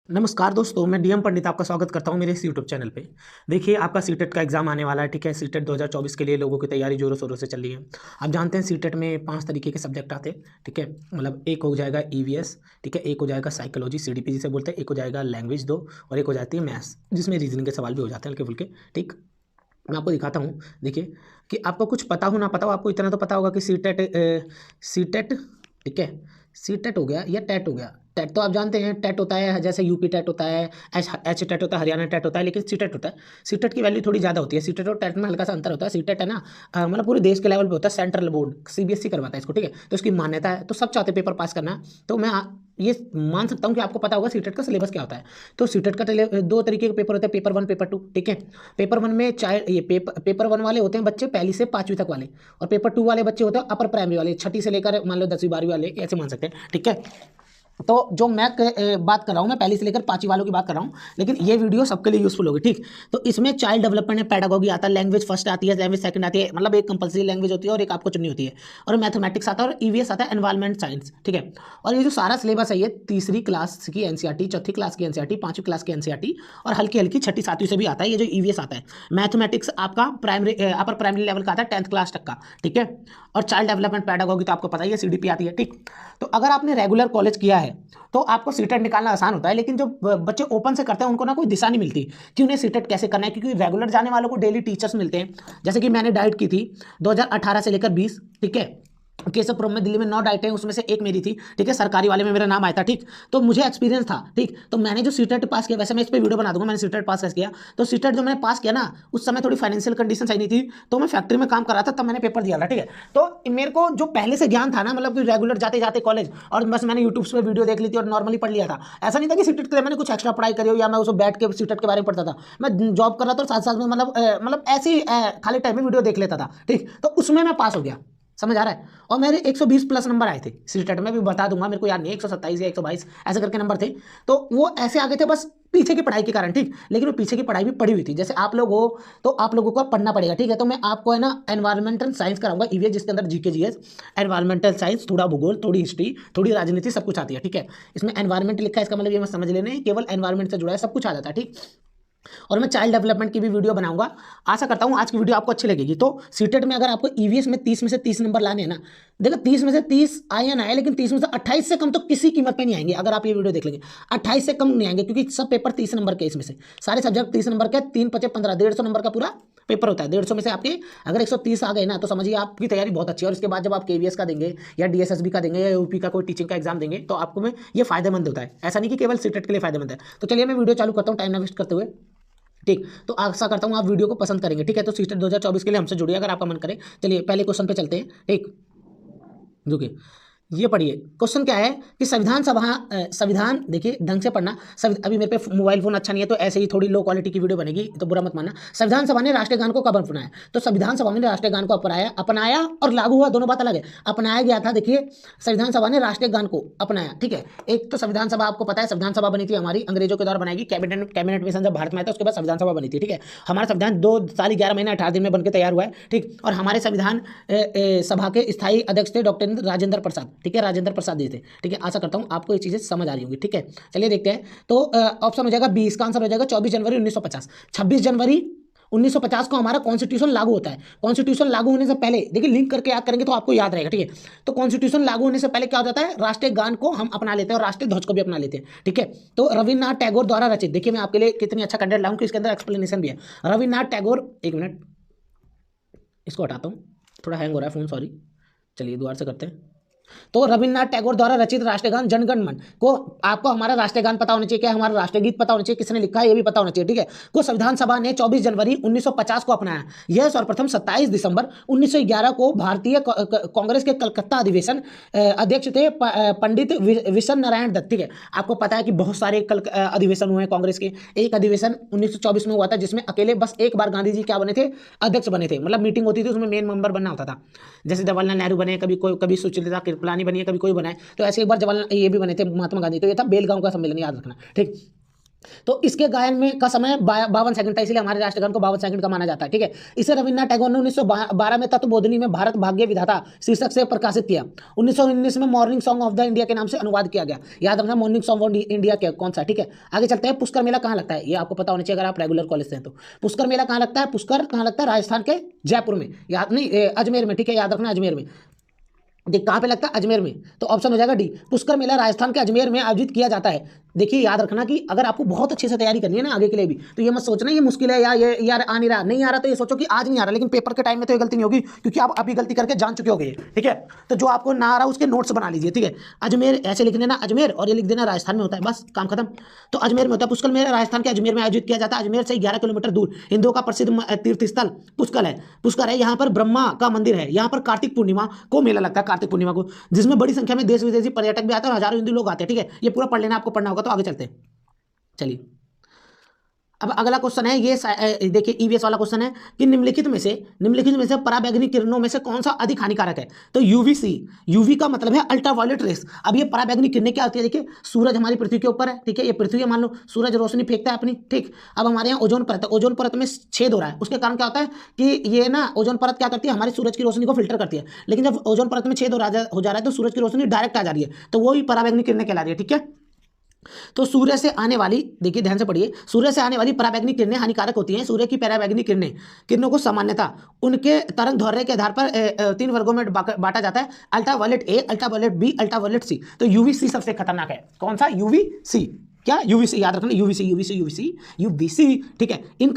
नमस्कार दोस्तों, मैं डीएम पंडित आपका स्वागत करता हूं मेरे इस यूट्यूब चैनल पे। देखिए, आपका सीटेट का एग्ज़ाम आने वाला है, ठीक है। सीटेट 2024 के लिए लोगों की तैयारी ज़ोरों शोरों से चल रही है। आप जानते हैं सीटेट में 5 तरीके के सब्जेक्ट आते हैं, ठीक है। मतलब एक हो जाएगा ईवीएस, ठीक है, एक हो जाएगा साइकोलॉजी सीडीपी जिसे बोलते हैं, एक हो जाएगा लैंग्वेज 2 और एक हो जाती है मैथ्स, जिसमें रीजनिंग के सवाल भी हो जाते हैं हल्के-फुल्के, ठीक। मैं आपको दिखाता हूँ, देखिए, कि आपको कुछ पता हो ना पता हो, आपको इतना तो पता होगा कि सीटेट, ठीक है, सीटेट हो गया या टेट हो गया। टेट तो आप जानते हैं, टेट होता है जैसे यूपी टेट होता है, एच टेट होता है, हरियाणा टेट होता है, लेकिन सीटेट होता है। सीटेट की वैल्यू थोड़ी ज़्यादा होती है। सीटेट और टेट में हल्का सा अंतर होता है। सीटेट है ना, मतलब पूरे देश के लेवल पे होता है, सेंट्रल बोर्ड सीबीएसई करवाता है इसको, ठीक है। तो इसकी मान्यता है, तो सब चाहते हैं पेपर पास करना। तो मैं ये मान सकता हूँ कि आपको पता होगा सीटेट का सिलेबस क्या होता है। तो सीटेट का 2 तरीके के पेपर होते हैं, पेपर 1 पेपर 2, ठीक है। पेपर 1 में चाहे ये पेपर 1 वाले होते हैं बच्चे पहली से 5वीं तक वाले, और पेपर 2 वाले बच्चे होते हैं अपर प्राइमरी वाले, छठी से लेकर मान लो 10वीं 12वीं वाले, ऐसे मान सकते हैं, ठीक है। तो जो मैं बात कर रहा हूँ, मैं पहली से लेकर 5वीं वालों की बात कर रहा हूँ, लेकिन ये वीडियो सबके लिए यूजफुल होगी, ठीक। तो इसमें चाइल्ड डेवलपमेंट में पैडागोगी आता है, लैंग्वेज फर्स्ट आती है, लैंग्वेज सेकंड आती है, मतलब एक कंपलसरी लैंग्वेज होती है और एक आपको चुननी होती है, और मैथमेटिक्स आता है, और ईवीएस आता है, एनवायरमेंट साइंस, ठीक है। और ये जो सारा सिलेबस है, ये तीसरी क्लास की एनसीईआरटी, चौथी क्लास की एनसीईआरटी, 5वीं क्लास की एनसीईआरटी, और हल्की हल्की छठी 7वीं से भी आता है। ये जो ईवीएस आता है, मैथमेटिक्स आपका अपर प्राइमरी लेवल का आता है, 10th क्लास तक का, ठीक है। और चाइल्ड डेवलपमेंट पैडागोगी तो आपको पता ही है, सीडीपी आती है, ठीक। तो अगर आपने रेगुलर कॉलेज किया है तो आपको सीटेट निकालना आसान होता है, लेकिन जो बच्चे ओपन से करते हैं उनको ना कोई दिशा नहीं मिलती कि उन्हें सीटेट कैसे करना है, क्योंकि रेगुलर जाने वालों को डेली टीचर्स मिलते हैं। जैसे कि मैंने डाइट की थी 2018 से लेकर 20, ठीक है। केशवपुरम में दिल्ली में 9 डाइटें, उसमें से एक मेरी थी, ठीक है। सरकारी वाले में मेरा नाम आया था, ठीक। तो मुझे एक्सपीरियंस था, ठीक। तो मैंने जो सीटेट पास किया, वैसे मैं इस पर वीडियो बना दूंगा मैंने सीटेट पास कैसे किया। तो सीटेट जो मैंने पास किया ना, उस समय थोड़ी फाइनेंशियल कंडीशन सही नहीं थी, तो मैं फैक्ट्री में काम कर रहा था, तब मैंने पेपर दिया था, ठीक है। तो मेरे को जो पहले से ज्ञान था ना, मतलब कि रेगुलर जाते जाते कॉलेज, और बस मैंने यूट्यूब पे वीडियो देख ली थी और नॉर्मली पढ़ लिया था। ऐसा नहीं था कि सीटेट के लिए मैंने कुछ एक्स्ट्रा पढ़ाई करी हो, या मैं उसको बैठ के सीटेट के बारे में पढ़ता था। मैं जॉब कर रहा था और साथ साथ में मतलब ऐसे ही खाली टाइम में वीडियो देख लेता था, ठीक। तो उसमें मैं पास हो गया, समझ आ रहा है। और मेरे 120 प्लस नंबर आए थे सीटेट में, भी बता दूंगा, मेरे को याद नहीं, 127 या 122 ऐसे करके नंबर थे। तो वो ऐसे आ गए थे बस पीछे की पढ़ाई के कारण, ठीक। लेकिन वो पीछे की पढ़ाई भी पढ़ी हुई थी, जैसे आप लोग हो तो आप लोगों को पढ़ना पड़ेगा, ठीक है। तो मैं आपको है ना एनवायरमेंटल साइंस कराऊंगा, ईवीएस, जिसके अंदर जीके जीएस, एनवायरमेंटल साइंस, थोड़ा भूगोल, थोड़ी हिस्ट्री, थोड़ी राजनीति, सब कुछ आती है, ठीक है। इसमें एनवायरमेंट लिखा है, इसका मतलब ये मत समझ लेना केवल एनवायरमेंट से जुड़ा है, सब कुछ आ जाता है, ठीक। और मैं चाइल्ड डेवलपमेंट की भी वीडियो बनाऊंगा। आशा करता हूं आज की वीडियो आपको अच्छी लगेगी। तो सीटेट में अगर आपको ईवीएस में 30 में से 30 नंबर लाने हैं ना, देखो 30 में से 30 आए या ना आए, लेकिन 30 में से 28 से कम तो किसी कीमत पे नहीं आएंगे। अगर आप ये वीडियो देख लेंगे 28 से कम नहीं आएंगे, क्योंकि सब पेपर 30 नंबर के, इसमें से सारे सब्जेक्ट 30 नंबर के, 3 5 15 150 नंबर का पूरा पेपर होता है। 150 में से आपके अगर 130 आ गए ना, तो समझिए आपकी तैयारी बहुत अच्छी है। और इसके बाद जब आप केवीएस का देंगे या डीएसएसबी का देंगे या यूपी का कोई टीचिंग का एग्जाम देंगे, तो आपको में ये फायदेमंद होता है। ऐसा नहीं कि केवल सीटेट के लिए फायदेमंद है। तो चलिए मैं वीडियो चालू करता हूँ टाइम ना वेस्ट करते हुए, ठीक। तो आशा करता हूँ आप वीडियो को पसंद करेंगे, ठीक है। तो सीटेट 2024 के लिए हमसे जुड़िए अगर आपका मन करे। चलिए पहले क्वेश्चन पे चलते हैं, ठीक। रुकिए, ये पढ़िए क्वेश्चन क्या है कि संविधान देखिए ढंग से पढ़ना। अभी मेरे पे मोबाइल फोन अच्छा नहीं है, तो ऐसे ही थोड़ी लो क्वालिटी की वीडियो बनेगी, तो बुरा मत मानना। संविधान सभा ने राष्ट्रीय गान को कब अपनाया? तो संविधान सभा में राष्ट्रीय गान को अपनाया और लागू हुआ, दोनों बात अलग है। अपनाया गया था, देखिए संविधान सभा ने राष्ट्रीय गान को अपनाया, ठीक है। एक तो संविधान सभा आपको पता है, संविधान सभा बनी थी हमारी अंग्रेजों के द्वारा बनाई, कैबिनेट मिशन जब भारत में आया था उसके बाद संविधान सभा बनी थी, ठीक है। हमारा संविधान 2 साल 11 महीने 18 दिन में बनकर तैयार हुआ है, ठीक। और हमारे संविधान सभा के स्थायी अध्यक्ष थे डॉक्टर राजेंद्र प्रसाद, ठीक है, राजेंद्र प्रसाद जी थे, ठीक है। आशा करता हूँ आपको ये चीजें समझ आ रही होंगी, ठीक है। चलिए देखते हैं। तो ऑप्शन हो जाएगा 20 का आंसर हो जाएगा 24 जनवरी 1950। 26 जनवरी 1950 को हमारा कॉन्स्टिट्यूशन लागू होता है। कॉन्स्टिट्यूशन लागू होने से पहले देखिए, लिंक करके याद करेंगे तो आपको याद रहेगा, ठीक है। तो कॉन्स्टिट्यूशन लागू होने से पहले क्या हो जाता है, राष्ट्रीय गान को हम अपना लेते हैं और राष्ट्रीय ध्वज को भी अपना लेते हैं, ठीक है। तो रविन्द्रनाथ टैगोर द्वारा रचित, देखिए मैं आपके लिए कितनी अच्छा कंटेंट लाऊं कि इसके अंदर एक्सप्लेनेशन भी है। रविन्द्रनाथ टैगोर, एक मिनट इसको हटाता हूँ, थोड़ा हैंग हो रहा है फोन, सॉरी। चलिए दोबारा से करते हैं। तो रविन्द्रनाथ टैगोर द्वारा रचित राष्ट्रीय गान जनगण मन को, आपको हमारा राष्ट्रीय गान पता होना चाहिए, क्या हमारा राष्ट्रीय गीत पता होना चाहिए, किसने लिखा है ये भी पता होना चाहिए, ठीक है। को संविधान सभा ने 24 जनवरी 1950 को अपनाया। यह सर्वप्रथम 27 दिसंबर 1911 को भारतीय कांग्रेस के कलकत्ता अधिवेशन अध्यक्ष थे पंडित विशन नारायण दत्त, ठीक है। आपको पता है कि बहुत सारे अधिवेशन हुए कांग्रेस के। एक अधिवेशन 1924 में हुआ था, जिसमें अकेले बस एक बार गांधी जी क्या बने थे, अध्यक्ष बने थे। मतलब मीटिंग होती थी, उसमें मेन मेंबर बनना होता था। जैसे जवाहरलाल नेहरू बने, कभी सुचरिता कृपलानी बनी है, कभी कोई बनाए, तो ऐसे एक बार जवाहरलाल ये भी बने थे महात्मा गांधी। तो ये था बेलगांव का सम्मेलन, याद रखना, ठीक। तो इसके गायन में का समय 52 सेकंड था, इसलिए हमारे राष्ट्रगान को 52 सेकंड का माना जाता है। ठीक है, इसे रविन्द्रनाथ टैगोर ने 1912 में तत्वबोधिनी में भारत भाग्य विधाता शीर्षक से प्रकाशित किया। 1919 में morning song of the India के नाम से अनुवाद किया गया। याद रखना मॉर्निंग सॉन्ग ऑफ इंडिया क्या कौन सा। ठीक है, आगे चलते हैं। पुष्कर मेला कहाँ लगता है, ये आपको पता होना चाहिए अगर आप रेगुलर कॉलेज से हैं तो। पुष्कर मेला कहाँ लगता है, पुष्कर कहाँ लगता है, राजस्थान के जयपुर में, याद नहीं अजमेर में। ठीक है, याद रखना अजमेर में। देख कहाँ पे लगता है, अजमेर में, तो ऑप्शन हो जाएगा डी। पुष्कर मेला राजस्थान के अजमेर में आयोजित किया जाता है। देखिए याद रखना कि अगर आपको बहुत अच्छे से तैयारी करनी है ना आगे के लिए भी, तो ये मत सोचना ये मुश्किल है या ये यार आ नहीं रहा, नहीं आ रहा तो ये सोचो कि आज नहीं आ रहा, लेकिन पेपर के टाइम में तो ये गलती नहीं होगी, क्योंकि आप अभी गलती करके जान चुके होगे। ठीक है, तो जो आपको ना आ रहा उसके नोट्स बना लीजिए। ठीक है, अजमेर ऐसे लिख देना अजमेर, और ये लिख देना राजस्थान में होता है, बस काम खत्म। तो अजमेर में होता है पुष्कर मेला, राजस्थान के अजमेर में आयोजित किया जाता है। अजमेर से 11 किलोमीटर दूर हिंदुओं का प्रसिद्ध तीर्थ स्थल पुष्कर है। यहाँ पर ब्रह्मा का मंदिर है। यहाँ पर कार्तिक पूर्णिमा को मेला लगता है, कार्तिक पूर्णिमा को, जिसमें बड़ी संख्या में देश विदेशी पर्यटक भी आते हैं और हजारों हिंदू लोग आते हैं। ठीक है, ये पूरा पढ़ लेना, आपको पढ़ना होगा। तो आगे चलते हैं, चलिए। अब अगला क्वेश्चन है ये देखिए ईवीएस वाला क्वेश्चन है कि निम्नलिखित में से पराबैंगनी किरणों में से कौन सा अधिक हानिकारक है। तो यूवीसी, यूवी का मतलब है अल्ट्रावायलेट रेस। अब ये पराबैंगनी किरणें क्या होती है, देखिए सूरज हमारी पृथ्वी के ऊपर है। ठीक है, ये पृथ्वी है, मान लो सूरज रोशनी फेंकता है अपनी। ठीक, अब हमारे यहाँ ओजोन परत है, ओजोन परत में छेद हो रहा है, उसके कारण क्या होता है कि ये ना ओजोन परत क्या करती है, हमारी सूरज की रोशनी को फिल्टर करती है। लेकिन जब ओजोन परत में छेद हो जा रहा है तो सूरज की रोशनी डायरेक्ट आ जा रही है, तो वो भी पराबैंगनी किरणें कहला रही है। ठीक है, तो सूर्य से आने वाली, देखिए ध्यान से पढ़िए, सूर्य से आने वाली पराबैंगनी किरणें हानिकारक होती हैं। सूर्य की पराबैंगनी किरणों को सामान्यता उनके तरंग दैर्ध्य के आधार पर 3 वर्गों में बांटा जाता है, ultraviolet A, ultraviolet B, ultraviolet C. तो यूवीसी सबसे खतरनाक है। कौन सा, यूवीसी, क्या यूवीसी, याद रखना यूवीसी। ठीक है, इन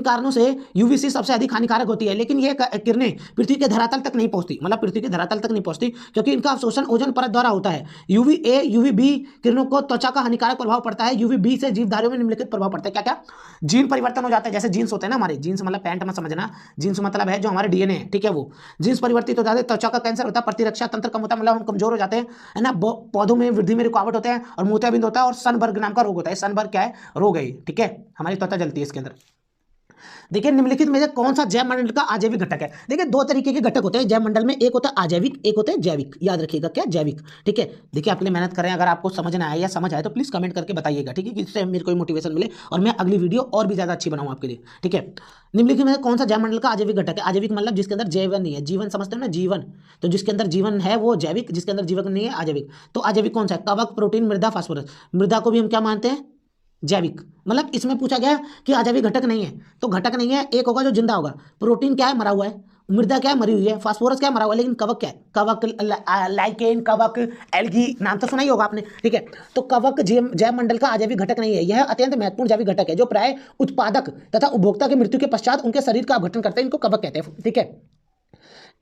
कारणों से यूवीसी सबसे अधिक हानिकारक होती है। लेकिन ये किरणें पृथ्वी के धरातल तक नहीं पहुंचती, मतलब पृथ्वी के धरातल तक नहीं पहुंचती, क्योंकि इनका अवशोषण ओजोन परत द्वारा होता है। यूवी ए, यूवी बी किरणों को त्वचा का हानिकारक प्रभाव पड़ता है। यूवी बी से जीवधारियों में निम्नलिखित प्रभाव पड़ता है। क्या क्या, जीन परिवर्तन हो जाता है, जैसे जीन्स होते हैं ना हमारे, जीन्स मतलब पैंट मत समझना, जीन्स मतलब है जो हमारे डीएनए है। ठीक है, वो जीन्स परिवर्तित हो जाते हैं, त्वचा का कैंसर होता है, प्रतिरक्षा तंत्र कम होता है, मतलब हम कमजोर हो जाते हैं, है ना, पौधों में वृद्धि में रुकावट होता है, और मोतियाबिंद होता है, और सनबर्ग नाम का रोग होता है। सनबर्ग क्या है, रोग है। ठीक है, हमारी त्वचा जलती है इसके अंदर। देखिए निम्नलिखित में से कौन सा जैव मंडल का अजैविक घटक है। देखिए 2 तरीके के घटक होते हैं जैव मंडल में, एक होता है अजैविक, एक होता है जैविक। याद रखिएगा क्या, जैविक। ठीक है, देखिए आपके लिए मेहनत कर रहे हैं, अगर आपको समझ ना आए या समझ आए तो प्लीज कमेंट करके बताइएगा। ठीक है, कि इससे मेरे को मोटिवेशन मिले और मैं अगली वीडियो और भी ज्यादा अच्छी बनाऊं आपके लिए। ठीक है, निम्नलिखित में कौन सा जैव मंडल का अजैविक घटक है। अजैविक मतलब जिसके अंदर जीवन नहीं है, जीवन समझते हो ना, जीवन, तो जिसके अंदर जीवन है वो जैविक, जिसके अंदर जीवन नहीं है अजैविक। तो अजैविक कौन सा है, कवक, प्रोटीन, मृदा, फास्फोरस। मृदा को भी हम क्या मानते हैं, जैविक। मतलब इसमें पूछा गया कि अजैविक घटक नहीं है, तो घटक नहीं है, एक होगा जो जिंदा होगा। प्रोटीन क्या है, मरा हुआ है। मृदा क्या है, मरी हुई है। फास्फोरस क्या है, मरा हुआ है। लेकिन कवक क्या है, कवक, लाइकेन, कवक, एल्गी, नाम तो सुना ही होगा आपने। ठीक है, तो कवक जैव मंडल का अजैविक घटक नहीं है। यह अत्यंत महत्वपूर्ण जैविक घटक है जो प्राय उत्पादक तथा उपभोक्ता की मृत्यु के पश्चात उनके शरीर का अपघटन करते हैं, इनको कवक कहते हैं। ठीक है,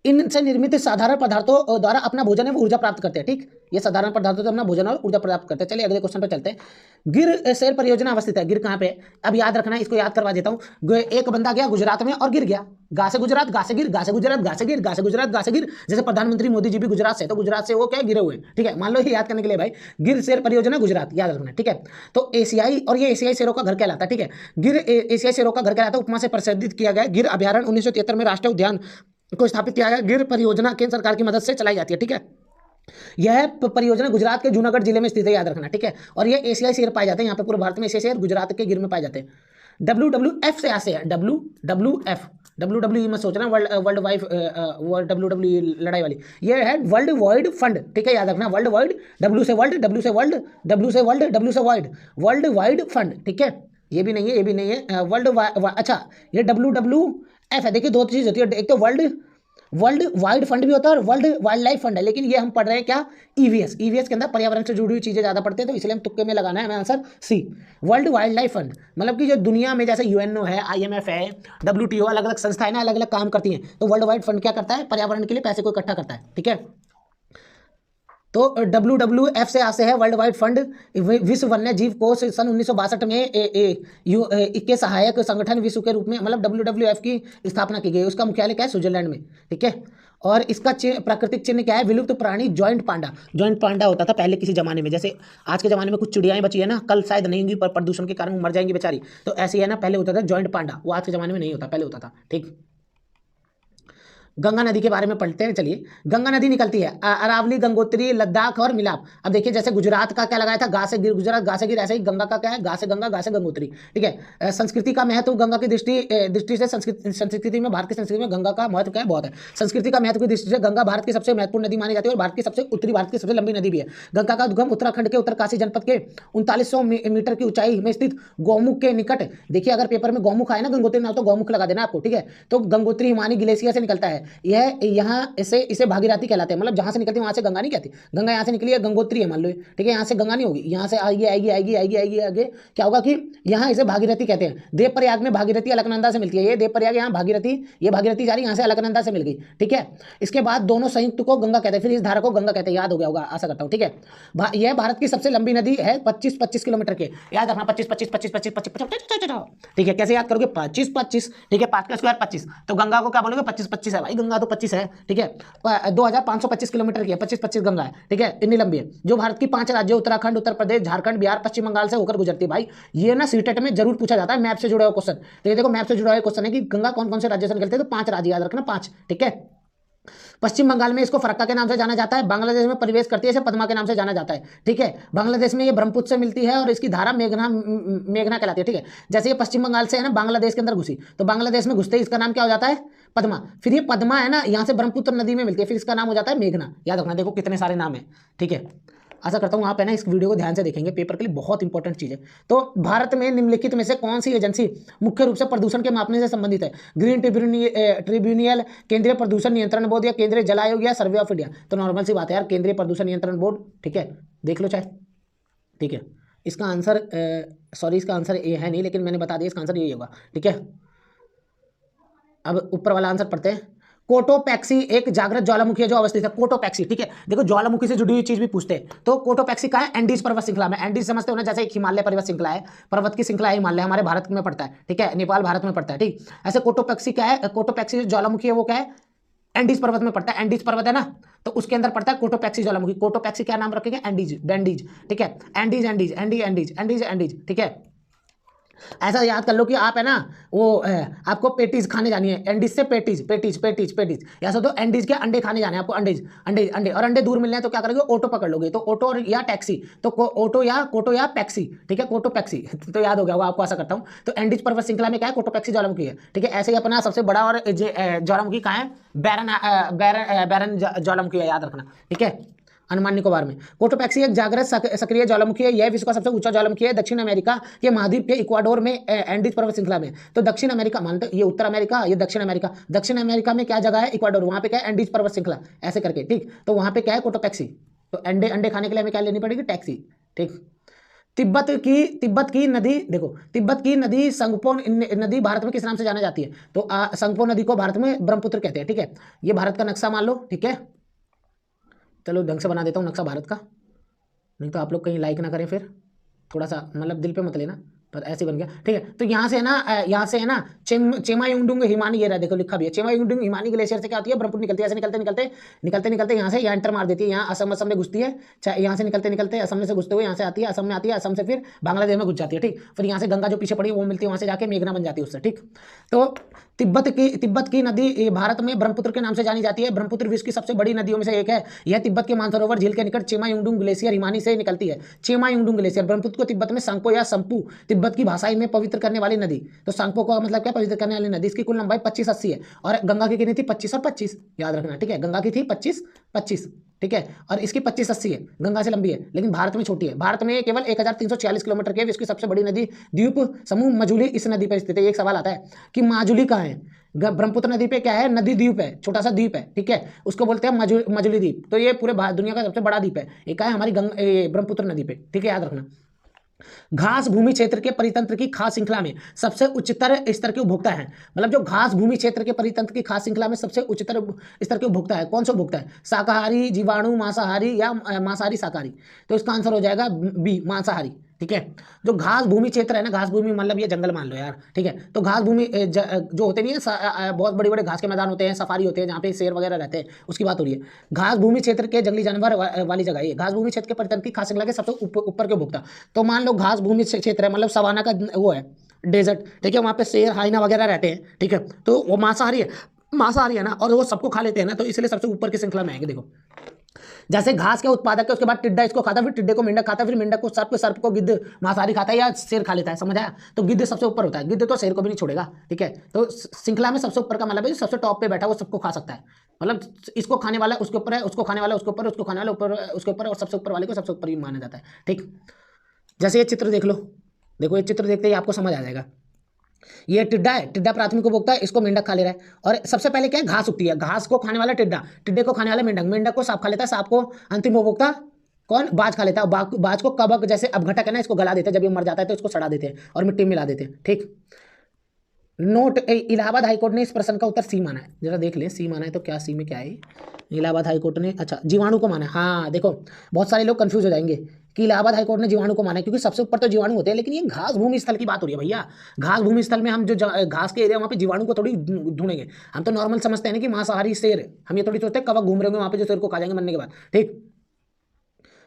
इनसे निर्मित साधारण पदार्थों द्वारा अपना भोजन एवं ऊर्जा प्राप्त करते हैं। ठीक, ये साधारण पदार्थों से अपना भोजन और ऊर्जा प्राप्त करते हैं। चलिए अगले क्वेश्चन पर चलते हैं। गिर सेर परियोजना अवस्थित है। गिर कहाँ पे है, अब याद रखना, इसको याद करवा देता हूँ। एक बंदा गया गुजरात में और गिर गया, गा से गुजरात, गा से गिर, गा से गुजरात, गा से गिर, गा से गुजरात, गा से गिर। जैसे प्रधानमंत्री मोदी जी भी गुजरात से, तो गुजरात से वो क्या गिरे हुए। ठीक है, मान लो ये याद करने के लिए भाई, गिर सेर परियोजना गुजरात, याद रखना। ठीक है, तो एशियाई, और ये एशियाई शेरों का घर कहलाता है। ठीक है, गिर एशियाई शेरों का घर कहलाता है। उपमा से प्रसिद्ध किया गया। गिर अभ्यारण्य 1973 में राष्ट्रीय उद्यान को स्थापित किया गया। गिर परियोजना केंद्र सरकार की मदद से चलाई जाती है। ठीक है, यह परियोजना गुजरात के जूनागढ़ जिले में स्थित है, याद रखना। ठीक है, और ये एशियाई शेर पाए जाते हैं यहाँ पे, पूरे भारत में एशियाई शेर गुजरात के गिर में पाए जाते हैं। WWF से आसे है, WWF, WWE मत सोचना, वर्ल्ड वाइड WWE लड़ाई वाली, ये है वर्ल्ड वाइड फंड। ठीक है, याद रखना, वर्ल्ड वाइड, W से वर्ल्ड, W से वर्ल्ड, W से वर्ल्ड, W से वाइड, वर्ल्ड वाइड फंड। ठीक है, ये भी नहीं है, ये भी नहीं है, अच्छा ये WWF है। देखिए 2 चीज होती है, एक तो वर्ल्ड वाइड फंड भी होता है और वर्ल्ड वाइल्ड लाइफ फंड है। लेकिन ये हम पढ़ रहे हैं क्या, ईवीएस के अंदर पर्यावरण से जुड़ी हुई चीजें ज्यादा पढ़ते हैं, तो इसलिए हम तुक्के में लगाना है, हमें answer C, world wildlife fund. मतलब कि जो दुनिया में जैसे UNO है, IMF है, WTO, अलग अलग संस्थाएं ना अलग अलग काम करती हैं, तो वर्ल्ड वाइड फंड क्या करता है, पर्यावरण के लिए पैसे को इकट्ठा करता है। ठीक है, तो WWF से आसे है वर्ल्ड वाइड फंड। विश्व वन्य जीव कोष सन 1962 में के सहायक संगठन विश्व के रूप में, मतलब WWF की स्थापना की गई। उसका मुख्यालय क्या है, स्विट्जरलैंड में। ठीक है, और इसका प्राकृतिक चिन्ह क्या है, विलुप्त प्राणी जॉइंट पांडा। जॉइंट पांडा होता था पहले किसी जमाने में, जैसे आज के जमाने में कुछ चिड़ियाएं बची है ना, कल शायद नहीं होंगी, पर प्रदूषण के कारण मर जाएंगी बेचारी, तो ऐसे ही है ना, पहले होता था जॉइंट पांडा, वो आज के जमाने में नहीं होता, पहले होता था। ठीक, गंगा नदी के बारे में पढ़ते हैं। चलिए, गंगा नदी निकलती है अरावली, गंगोत्री, लद्दाख और मिलाप। अब देखिए, जैसे गुजरात का क्या लगाया था, गा से गिर गुजरात, गा से गिर, ऐसे ही गंगा का क्या है, गा से गंगा, गा से गंगोत्री। ठीक है। संस्कृति का महत्व गंगा की दृष्टि से संस्कृति में, भारत की संस्कृति में गंगा का महत्व क्या है, बहुत है। संस्कृति का महत्व की दृष्टि से गंगा भारत की सबसे महत्वपूर्ण नदी मानी जाती है और भारत की सबसे उत्तरी, भारत की सबसे लंबी नदी भी है। गंगा का उद्गम उत्तराखंड के उत्तरकाशी जनपद के 3900 मीटर की ऊंचाई में स्थित गौमुख के निकट। देखिए, अगर पेपर में गौमुख आए ना गंगोत्री नाम, तो गौमुख लगा देना आपको। ठीक है। तो गंगोत्री हिमानी ग्लेशियर से निकलता है। यह यहाँ इसे भागीरथी कहलाते हैं। मतलब जहां से निकलती है वहां से गंगा नहीं कहती। गंगा यहाँ से निकली है, गंगोत्री है मान लो। ठीक है। यहाँ से गंगा नहीं होगी, यहाँ से आगे आएगी आएगी आएगी आएगी आगे क्या होगा कि यहाँ इसे भागीरथी कहते हैं। देवप्रयाग में भागीरथी अलकनंदा से मिलती है। ये देवप्रयाग, यहाँ भागीरथी, ये भागीरथी जा रही, यहाँ से अलकनंदा से मिल गई। ठीक है। इसके बाद दोनों संयुक्त को गंगा कहते हैं, फिर इस धारा को गंगा कहते हैं। याद हो गया होगा, आशा करता हूँ। ठीक है। यह भारत की सबसे लंबी नदी है, 25 किलोमीटर के। याद रखना, 25 25 25 25 25। ठीक है। कैसे याद करोगे, 25 25। ठीक है। 5 का स्क्वायर 25, तो गंगा को क्या बोलोगे, 25 25 है भाई, गंगा तो 25 है। ठीक है। 2525 किलोमीटर की है, 25 25 गंगा है। ठीक है। इतनी लंबी है, जो भारत की 5 राज्यों उत्तराखंड, उत्तर प्रदेश, झारखंड, बिहार, पश्चिम बंगाल से होकर गुजरती है। भाई ये ना सीटेट में जरूर पूछा जाता है, मैप से जुड़ा हुआ क्वेश्चन। तो ये देखो, मैप से जुड़ा हुआ क्वेश्चन है कि गंगा कौन कौन से राज्य से निकलते हैं, तो 5 राज्य याद रखना, 5। ठीक है। पश्चिम बंगाल में इसको फरक्का के नाम से जाना जाता है। बांग्लादेश में प्रवेश करती है, इसे पद्मा के नाम से जाना जाता है। ठीक है। बांग्लादेश में ये ब्रह्मपुत्र से मिलती है और इसकी धारा मेघना कहलाती है। ठीक है। जैसे ये पश्चिम बंगाल से है ना, बांग्लादेश के अंदर घुसी, तो बांग्लादेश में घुसते ही इसका नाम क्या हो जाता है, पद्मा। फिर ये पद्मा है ना, यहाँ से ब्रह्मपुत्र नदी में मिलती है, फिर इसका नाम हो जाता है मेघना। याद रखना, देखो कितने सारे नाम है। ठीक है। आशा करता हूँ आप है ना इस वीडियो को ध्यान से देखेंगे, पेपर के लिए बहुत इंपॉर्टेंट चीज़ है। तो भारत में निम्नलिखित में से कौन सी एजेंसी मुख्य रूप से प्रदूषण के मापने से संबंधित है, ग्रीन ट्रिब्यूनल, केंद्रीय प्रदूषण नियंत्रण बोर्ड, या केंद्रीय जल आयोग, या सर्वे ऑफ इंडिया। तो नॉर्मल सी बात है यार, केंद्रीय प्रदूषण नियंत्रण बोर्ड। ठीक है, देख लो चाहे। ठीक है। इसका आंसर सॉरी, इसका आंसर ये है नहीं, लेकिन मैंने बता दिया, इसका आंसर यही होगा। ठीक है। अब ऊपर वाला आंसर पढ़ते हैं। कोटोपैक्सी एक जागृत ज्वालामुखी है जो अवस्थित है। कोटोपैक्सी, ठीक है। देखो, ज्वालामुखी से जुड़ी हुई चीज भी पूछते हैं, तो कोटोपैक्सी का है एंडीज पर्वत श्रृंखला में। एंडीज समझते हो ना, जैसे एक हिमालय पर्वत श्रृंखला है, पर्वत की श्रृंखला है हिमालय, हमारे भारत में पड़ता है। ठीक है। नेपाल भारत में पड़ता है। ठीक। ऐसे कोटोपैक्सी क्या है, कोटोपैक्सी ज्वालामुखी है, वो क्या है, एंडीज पर्वत में पड़ता है। एंडीज पर्वत है ना, तो उसके अंदर पड़ता है कोटोपैक्सी ज्वालामुखी। कोटोपैक्सी क्या नाम रखेंगे, एंडीज, बैंडीज। ठीक है। Andes Andes Andes Andes Andes Andes. ठीक है। ऐसा याद कर लो कि आप है ना वो आपको पेटीज खाने जानी है, एंडीज से पेटीज पेटीज पेटीज पेटीज, या तो एंडीज के अंडे खाने जाने हैं आपको, अंडे अंडे अंडे, और अंडे दूर मिलने हैं तो क्या करोगे, ऑटो पकड़ लोगे। तो ऑटो या टैक्सी, तो ऑटो या कोटो या पैक्सी। ठीक है। कोटो पैक्सी तो याद हो गया होगा आपको, आशा करता हूँ। तो एंडीज पर्वत श्रृंखला में क्या है, कोटोपैक्सी ज्वालामुखी है। ठीक है। ऐसे ही अपना सबसे बड़ा और ज्वालामुखी कहाँ है, बैरन ज्वालामुखी है, याद रखना। ठीक है। अंडमान निकोबार में। कोटोपैक्सी एक जागृत सक्रिय ज्वालामुखी है। यह विश्व का सबसे ऊंचा ज्वालामुखी है। दक्षिण अमेरिका के महाद्वीप के इक्वाडोर में एंडीज पर्वत श्रृंखला में। तो दक्षिण अमेरिका मानते, ये उत्तर अमेरिका, ये दक्षिण अमेरिका। दक्षिण अमेरिका में क्या जगह है, इक्वाडोर, वहां पे क्या है, एंडीज पर्वत श्रृंखला, ऐसे करके। ठीक। तो वहां पे क्या है, कोटोपैक्सी। तो अंडे खाने के लिए हमें क्या लेनी पड़ेगी, टैक्सी। ठीक। तिब्बत की नदी, देखो तिब्बत की नदी संगपो नदी भारत में किस नाम से जाना जाती है, तो संगपो नदी को भारत में ब्रह्मपुत्र कहते हैं। ठीक है। ये भारत का नक्शा मान लो। ठीक है। चलो ढंग से बना देता हूँ नक्शा भारत का, नहीं तो आप लोग कहीं लाइक ना करें फिर, थोड़ा सा मतलब दिल पे मत लेना, पर ऐसे बन गया। ठीक है। तो यहाँ से है ना चेमायुंगडुंग हिमानी, ये रहा देखो लिखा भी है, चेमायुंगडुंग हिमानी ग्लेशियर से क्या होती है, ब्रह्मपुत्र निकलती है। ऐसे निकलते निकलते निकलते निकलते यहाँ से एंटर मार देती है, यहाँ असम में घुसती है। यहाँ से निकलते निकलते असम में से घुसते हुए यहाँ से आती है, असम में आती है, असम से फिर बांग्लादेश में घुस जाती है। ठीक। फिर यहाँ से गंगा जो पीछे पड़ी है वो मिलती है, वहाँ से जाके मेघना बन जाती है उससे। ठीक। तो तिब्बत की नदी भारत में ब्रह्मपुत्र के नाम से जानी जाती है। ब्रह्मपुत्र विश्व की सबसे बड़ी नदियों में से एक है। यह तिब्बत के मानसरोवर झील के निकट चेमायुंगडुंग ग्लेशियर हिमानी से निकलती है। चेमायुंगडुंग ग्लेशियर, ब्रह्मपुत्र को तिब्बत में सांगपो या संपू, तिब्बत की भाषा में पवित्र करने वाली नदी। तो सांगपो का मतलब क्या, पवित्र करने वाली नदी। इसकी कुल लंबाई 2580 है, और गंगा की कितनी थी, 25 और 25, याद रखना। ठीक है। गंगा की थी 25 25। ठीक है। और इसकी 2580 है, गंगा से लंबी है, लेकिन भारत में छोटी है। भारत में केवल 1346 किलोमीटर की है। इसकी सबसे बड़ी नदी द्वीप समूह माजुली इस नदी पर स्थित है। एक सवाल आता है कि माजुली कहाँ है, ब्रह्मपुत्र नदी पे क्या है, नदी द्वीप है, छोटा सा द्वीप है। ठीक है। उसको बोलते हैं माजुली द्वीप। तो ये पूरे दुनिया का सबसे बड़ा द्वीप है। एक है हमारी ब्रह्मपुत्र नदी पे। ठीक है, याद रखना। घास भूमि क्षेत्र के परितंत्र की खास श्रृंखला में सबसे उच्चतर स्तर के उपभोक्ता है। मतलब जो घास भूमि क्षेत्र के परितंत्र की खास श्रृंखला में सबसे उच्चतर स्तर के उपभोक्ता है, कौन सा उपभोक्ता है, शाकाहारी, जीवाणु, मांसाहारी या मांसाहारी शाकाहारी। तो इसका आंसर हो जाएगा बी, मांसाहारी। ठीक है। जो घास भूमि क्षेत्र है ना, घास भूमि मतलब ये जंगल मान लो यार। ठीक है। तो घास भूमि जो होते नहीं है, बहुत बड़े बड़े घास के मैदान होते हैं, सफारी होते हैं, जहाँ पे शेर वगैरह रहते हैं, उसकी बात हो रही है। घास भूमि क्षेत्र के जंगली जानवर वाली जगह है। घास भूमि क्षेत्र के परितंत्र की खास श्रृंखला के सबसे ऊपर के उपभोक्ता। तो मान लो घास भूमि क्षेत्र है, मतलब सवाना का वो है, डेजर्ट। ठीक है। वहाँ पे शेर, हाइना वगैरह रहते हैं। ठीक है। तो वो मांसाहारी है। मांसाहारी है ना, और वो सबको खा लेते हैं ना, तो इसलिए सबसे ऊपर की श्रृंखला में आएंगे। देखो जैसे घास के उत्पादक है, उसके बाद टिड्डा इसको खाता है, फिर टिड्डे को मेंढक खाता है, फिर मेंढक को सर्प, सर्प को गिद्ध मांसाहारी खाता है या शेर खा लेता है, समझ आया? तो गिद्ध सबसे ऊपर होता है, गिद्ध तो शेर को भी नहीं छोड़ेगा, ठीक है। तो श्रृंखला में सबसे ऊपर का मतलब है सबसे टॉप पे बैठा वो सबको खा सकता है, मतलब इसको खाने वाला उसके ऊपर है, उसको खाने वाला उसके ऊपर, उसको खाने वाला ऊपर उसके ऊपर, और सबसे ऊपर वाले को सबसे ऊपर ही माना जाता है, ठीक। जैसे ये चित्र देख लो, देखो ये चित्र देखते ही आपको समझ आ जाएगा। ये टिड्डा है, टिड्डा प्राथमिक उपभोक्ता है, इसको मेंढक खा ले रहा है। और सबसे पहले क्या है, घास उगती है, घास को खाने वाला टिड्डा, टिड्डे को खाने वाला मेंढक, मेंढक को सांप खा लेता है, सांप को अंतिम उपभोक्ता कौन, बाज खा लेता है। बाज को कबक जैसे अपघटक है ना, इसको गला देते हैं, जब ये मर जाता है तो इसको सड़ा देते हैं और मिट्टी में मिला देते हैं, ठीक। नोट, इलाहाबाद हाईकोर्ट ने इस प्रश्न का उत्तर सी माना है, जरा देख लें सी माना है तो क्या सी में क्या है। इलाहाबाद हाईकोर्ट ने, अच्छा जीवाणु को माना है, हाँ देखो बहुत सारे लोग कंफ्यूज हो जाएंगे कि इलाहाबाद हाईकोर्ट ने जीवाणु को माना है, क्योंकि सबसे ऊपर तो जीवाणु होते हैं, लेकिन ये घास भूमि स्थल की बात हो रही है भैया। घास भूमि स्थल में हम जो घास के एरिया वहाँ पे जीवाणु को थोड़ी ढूंढेंगे, हम तो नॉर्मल समझते हैं ना कि मांसाहारी शेर है, हम ये थोड़ी सोचते हैं कवक घूम रहे होंगे वहाँ पे जो शेर को खा जाएंगे मरने के बाद, ठीक।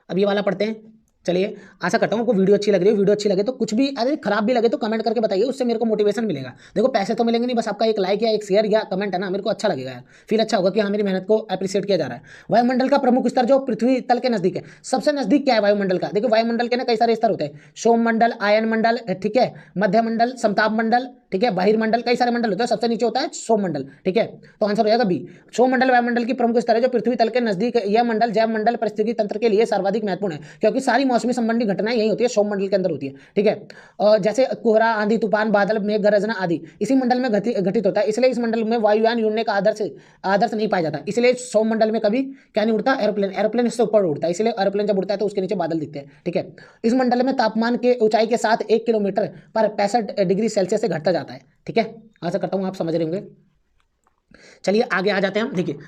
अब ये वाला पढ़ते हैं, चलिए। आशा करता हूँ आपको वीडियो अच्छी लग रही है, वीडियो अच्छी लगे तो कुछ भी अरे खराब भी लगे तो कमेंट करके बताइए, उससे मेरे को मोटिवेशन मिलेगा। देखो पैसे तो मिलेंगे नहीं, बस आपका एक लाइक या एक शेयर या कमेंट है ना, मेरे को अच्छा लगेगा यार, फील अच्छा होगा कि हाँ मेरी मेहनत को अप्रिशिएट किया जा रहा है। वायुमंडल का प्रमुख स्तर जो पृथ्वी तल के नजदीक है, सबसे नजदीक क्या है वायुमंडल का? देखो वायुमंडल के ना कई सारे स्तर होते हैं, सोममंडल, आयन मंडल, ठीक है, मध्यमंडल, समताप मंडल, ठीक है, बहिर्मंडल, कई सारे मंडल होते हैं, सबसे नीचे होता है सोममंडल, ठीक है। तो आंसर हो जाएगा बी। सोममंडल वायुमंडल की प्रमुख स्तर है जो पृथ्वी तल के नजदीक है। यह मंडल जैव मंडल परिस्थिति तंत्र के लिए सर्वाधिक महत्वपूर्ण है, क्योंकि सारी मौसमी संबंधी घटनाएं यही होती है, सोममंडल के अंदर होती है, ठीक है। और जैसे कोहरा, आंधी, तूफान, बादल, मेघ गर्जना आदि इसी मंडल में घटित होता है, इसलिए इस मंडल में वायुयान उड़ने का आदर्श नहीं पाया जाता, इसलिए सोममंडल में कभी क्या नहीं उड़ता, एरोप्लेन इससे ऊपर उड़ता है, इसलिए एरोप्लेन जब उड़ता है तो उसके नीचे बादल दिखते हैं, ठीक है। इस मंडल में तापमान के ऊंचाई के साथ 1 किलोमीटर पर 65 डिग्री सेल्सियस से घटता जाता है, ठीक है। आशा करता हूं आप समझ रहे होंगे। चलिए आगे आ जाते हैं हम। देखिए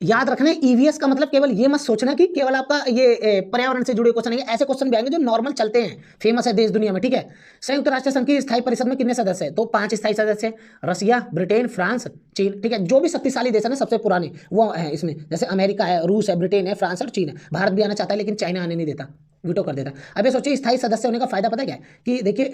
याद रखना ईवीएस का मतलब केवल ये मत सोचना कि केवल आपका ये पर्यावरण से जुड़े क्वेश्चन है, ऐसे क्वेश्चन भी आएंगे जो नॉर्मल चलते हैं, फेमस है देश दुनिया में, ठीक है। संयुक्त राष्ट्र संघ की स्थायी परिषद में कितने सदस्य हैं? तो 5 स्थायी सदस्य हैं, रसिया, ब्रिटेन, फ्रांस, चीन, ठीक है। जो भी शक्तिशाली देश है ना सबसे पुराने वो है इसमें, जैसे अमेरिका है, रूस है, ब्रिटेन है, फ्रांस और चीन है। भारत भी आना चाहता है लेकिन चाइना आने नहीं देता, वीटो कर देता है। अब ये सोचिए स्थायी सदस्य होने का फायदा पता क्या है कि देखिए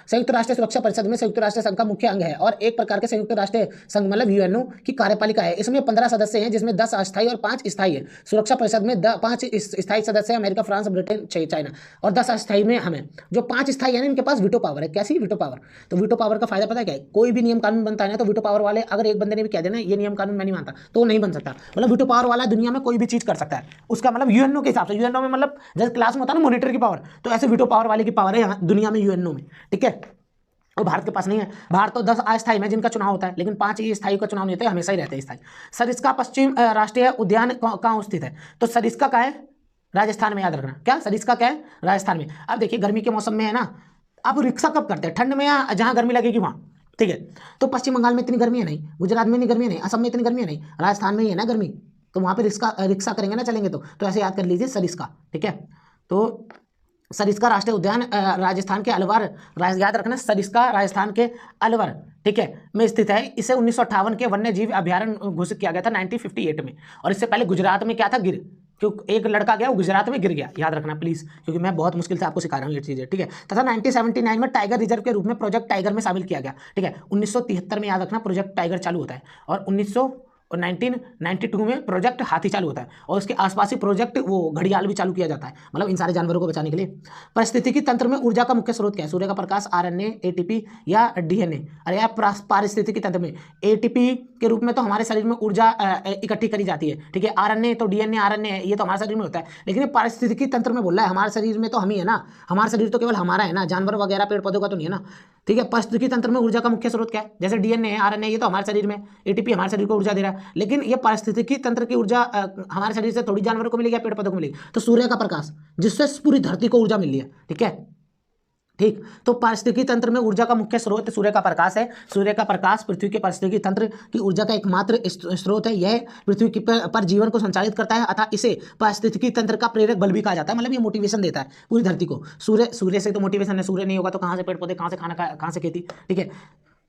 संयुक्त राष्ट्र सुरक्षा परिषद में संयुक्त राष्ट्र संघ का मुख्य अंग है और एक प्रकार के संयुक्त राष्ट्र संघ मतलब यूएनओ की कार्यपालिका है। इसमें 15 सदस्य हैं जिसमें 10 अस्थायी और 5 स्थायी है। सुरक्षा परिषद में 5 स्थायी सदस्य हैं, अमेरिका, फ्रांस, ब्रिटेन, चाइना, और 10 अस्थायी में हमें। जो 5 स्थायी है ना इनके पास वीटो पावर है। कैसी वीटो पावर? तो वीटो पावर का फायदा पता क्या है, कोई भी नियम कानून बनता है ना तो वीटो पावर वाले अगर एक बंदे ने भी कह देना ये नियम कानून मैं नहीं मानता तो वो नहीं बन सकता। मतलब वीटो पावर वाला दुनिया में कोई भी चीज कर सकता है, उसका मतलब यूएनओ के हिसाब से। यूएनओ में मतलब जैसे क्लास में होता है ना मॉनिटर की पावर, तो ऐसे वीटो पावर वाले की पावर है यहाँ दुनिया में यूएनओ में, ठीक है। और भारत के पास नहीं है। भारत तो 10 अस्थायी में जिनका चुनाव होता है, लेकिन 5 ही स्थायी का चुनाव नहीं होता है, हमेशा ही रहते हैं स्थायी। सरिस्का पश्चिम राष्ट्रीय उद्यान कहाँ स्थित है? तो सरिस्का का है राजस्थान में, याद रखना। क्या सरिस्का क्या है? राजस्थान में। अब देखिए गर्मी के मौसम में है ना, आप रिक्शा कब करते हैं? ठंड में या जहाँ गर्मी लगेगी वहाँ, ठीक है। तो पश्चिम बंगाल में इतनी गर्मी है नहीं, गुजरात में इतनी गर्मी है नहीं, असम में इतनी गर्मी है नहीं, राजस्थान में ही है ना गर्मी, तो वहाँ पे रिक्शा करेंगे ना, चलेंगे तो ऐसे याद कर लीजिए सरिस्का, ठीक है। तो सरिस्का राष्ट्रीय उद्यान राजस्थान के अलवर, याद रखना सरिस्का राजस्थान के अलवर, ठीक है, में स्थित है। इसे 1958 के वन्य जीव अभ्यारण्य घोषित किया गया था 1958 में। और इससे पहले गुजरात में क्या था, क्योंकि एक लड़का गया वो गुजरात में गिर गया, याद रखना प्लीज, क्योंकि मैं बहुत मुश्किल से आपको सिखा रहा हूँ ये चीजें, ठीक है। तथा 1979 में टाइगर रिजर्व के रूप में प्रोजेक्ट टाइगर में शामिल किया गया, ठीक है। 1973 में याद रखना प्रोजेक्ट टाइगर चालू होता है और 1992 में प्रोजेक्ट हाथी चालू होता है और उसके आसपास ही प्रोजेक्ट वो घड़ियाल भी चालू किया जाता है, मतलब इन सारे जानवरों को बचाने के लिए। पारिस्थितिकी तंत्र में ऊर्जा का मुख्य स्रोत क्या है? सूर्य का प्रकाश, आरएनए, एटीपी या डीएनए? अरे यार पारिस्थितिकी तंत्र में एटीपी के रूप में तो हमारे शरीर में ऊर्जा इकट्ठी करी जाती है, ठीक है। आरएनए तो डीएनए, आरएनए ये तो हमारे शरीर में होता है, लेकिन पारिस्थितिकी तंत्र में बोल रहा है हमारे शरीर में तो हम ही है ना, हमारा शरीर तो केवल हमारा है ना, जानवर वगैरह पेड़ पौधों का तो नहीं है ना, ठीक है। पारिस्थितिकी तंत्र में ऊर्जा का मुख्य स्रोत क्या है? जैसे डीएनए है, आरएनए ये तो हमारे शरीर में, एटीपी हमारे शरीर को ऊर्जा दे रहा है, लेकिन ये पारिस्थितिकी तंत्र की ऊर्जा हमारे शरीर से थोड़ी जानवरों को मिलेगी या पेड़ पौधों को मिलेगी? तो सूर्य का प्रकाश, जिससे पूरी धरती को ऊर्जा मिल रही है, ठीक है, ठीक। तो पारिस्थितिकी तंत्र में ऊर्जा का मुख्य स्रोत सूर्य का प्रकाश है। सूर्य का प्रकाश पृथ्वी के पारिस्थितिकी तंत्र की ऊर्जा का एकमात्र स्रोत है। यह पृथ्वी पर जीवन को संचालित करता है, अतः इसे पारिस्थितिकी तंत्र का प्रेरक बल भी कहा जाता है। मतलब ये मोटिवेशन देता है पूरी धरती को। सूर्य से तो मोटिवेशन है, सूर्य नहीं होगा तो कहाँ से पेड़ पौधे, कहाँ से खाना, कहाँ से खेती, ठीक है।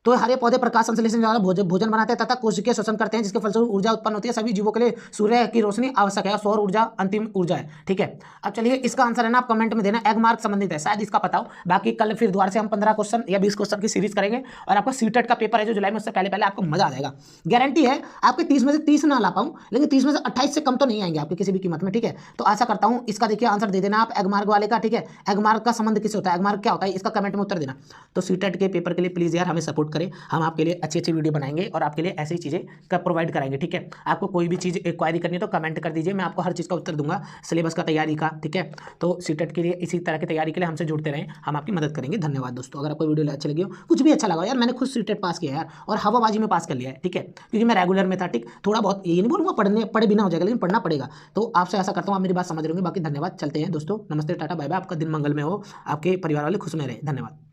तो हरे पौधे प्रकाश संश्लेषण द्वारा भोजन बनाते हैं तथा कोशिकीय श्वसन करते हैं, जिसके फलस्वरूप ऊर्जा उत्पन्न होती है। सभी जीवों के लिए सूर्य की रोशनी आवश्यक है और सौर ऊर्जा अंतिम ऊर्जा है। ठीक है, अब चलिए इसका आंसर है ना आप कमेंट में देना। एग मार्क संबंधित है, शायद इसका पता हो। बाकी कल फिर दोबारा से हम 15 क्वेश्चन या 20 क्वेश्चन की सीरीज करेंगे और आपका सीटेट का पेपर है जो जुलाई में, उससे पहले आपको मजा आ जाएगा। गारंटी है आपके 30 में से 30 ना ला पाऊं, लेकिन 30 में से 28 से कम तो नहीं आएंगे आपके किसी भी कीमत में। ठीक है, तो आशा करता हूं इसका देखिए आंसर दे देना आप एग मार्क वाले का। ठीक है, एग मार्क का संबंध किससे होता है, एग मार्क क्या होता है, इसका कमेंट में उत्तर देना। तो सीटेट के पेपर के लिए प्लीज यार हमें सपोर्ट करें, हम आपके लिए अच्छी अच्छी वीडियो बनाएंगे और आपके लिए ऐसी चीजें का प्रोवाइड कराएंगे। ठीक है, आपको कोई भी चीज क्वारी करनी है तो कमेंट कर दीजिए, मैं आपको हर चीज का उत्तर दूंगा, सिलेबस का तैयारी का। ठीक है, तो सीटेट के लिए इसी तरह की तैयारी के लिए हमसे जुड़ते रहें, हम आपकी मदद करेंगे। धन्यवाद दोस्तों। अगर आपको वीडियो अच्छी लगी हो, कुछ भी अच्छा लगा यार, मैंने खुद सीटेट पास किया यार और हवाबाजी में पास कर लिया है। ठीक है, क्योंकि मैं रेगुलर में था। ठीक, थोड़ा बहुत ये नहीं बोलूँगा पढ़े बिना हो जाएगा, लेकिन पढ़ना पड़ेगा। तो आपसे आशा करता हूँ आप मेरी बात समझ रहे होंगे। बाकी धन्यवाद, चलते हैं दोस्तों, नमस्ते, टाटा, बाय बाय। आपका दिन मंगल में हो, आपके परिवार वाले खुश में रहे। धन्यवाद।